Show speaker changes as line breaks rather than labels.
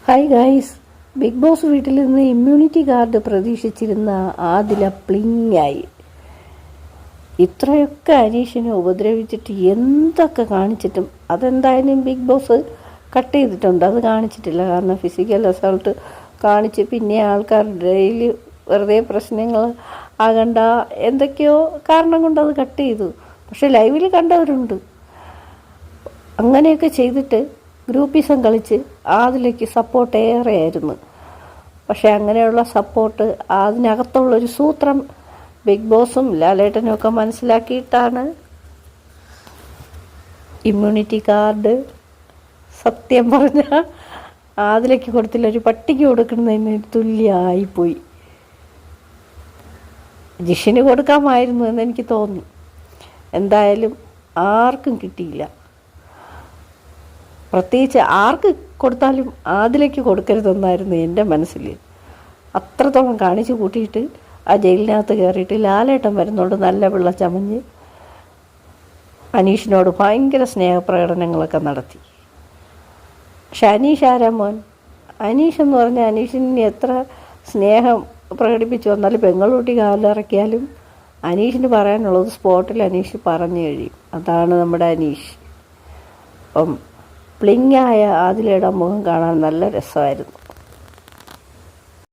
Hi guys, big boss വീട്ടിൽ നിന്ന് immunity card പ്രതീക്ഷിച്ചിരുന്ന Adila പ്ലിങ്ങായി. ഇത്രയൊക്കെ അനീഷിനെ ഉപദ്രവിച്ചിട്ട് എന്തൊക്കെ കാണിച്ചിട്ടും അതെന്തായാലും ബിഗ് ബോസ് കട്ട് ചെയ്തിട്ടുണ്ട്. അത് കാണിച്ചിട്ടില്ല. കാരണം ഫിസിക്കൽ അസോൾട്ട് കാണിച്ച് പിന്നെ ആൾക്കാർ ഡെയിലി വെറുതെ പ്രശ്നങ്ങൾ ആകണ്ട എന്തൊക്കെയോ കാരണം കൊണ്ട് അത് കട്ട് ചെയ്തു. പക്ഷെ ലൈവിൽ കണ്ടവരുണ്ട്. അങ്ങനെയൊക്കെ ചെയ്തിട്ട് ഗ്രൂപ്പിസം കളിച്ച് ആദിലേക്ക് സപ്പോർട്ട് ഏറെയായിരുന്നു. പക്ഷെ അങ്ങനെയുള്ള സപ്പോർട്ട് അതിനകത്തുള്ളൊരു സൂത്രം ബിഗ് ബോസും ലാലേട്ടനും ഒക്കെ മനസ്സിലാക്കിയിട്ടാണ് ഇമ്മ്യൂണിറ്റി കാർഡ് സത്യം പറഞ്ഞാൽ ആദിലേക്ക് കൊടുത്തില്ല, ഒരു പട്ടിക്ക് കൊടുക്കുന്നതിന് തുല്യമായിപ്പോയി. ജിഷിന് കൊടുക്കാമായിരുന്നു എന്നെനിക്ക് തോന്നി. എന്തായാലും ആർക്കും കിട്ടിയില്ല. പ്രത്യേകിച്ച് ആർക്ക് കൊടുത്താലും ആദിലേക്ക് കൊടുക്കരുതെന്നായിരുന്നു എൻ്റെ മനസ്സിൽ. അത്രത്തോളം കാണിച്ചു കൂട്ടിയിട്ട് ആ ജയിലിനകത്ത് കയറിയിട്ട് ലാലേട്ടൻ വരുന്നോണ്ട് നല്ല പിള്ള ചമഞ്ഞ് അനീഷിനോട് ഭയങ്കര സ്നേഹപ്രകടനങ്ങളൊക്കെ നടത്തി. പക്ഷെ അനീഷ് ആരാ മോൻ? അനീഷ് എന്ന് പറഞ്ഞാൽ അനീഷിന് എത്ര സ്നേഹം പ്രകടിപ്പിച്ചു വന്നാലും പെങ്ങളൂട്ടി കാലിറക്കിയാലും അനീഷിന് പറയാനുള്ളത് സ്പോട്ടിൽ അനീഷ് പറഞ്ഞു കഴിയും. അതാണ് നമ്മുടെ അനീഷ്. അപ്പം പ്ലിങ്ങായ ആദിലയുടെ മുഖം കാണാൻ നല്ല രസമായിരുന്നു.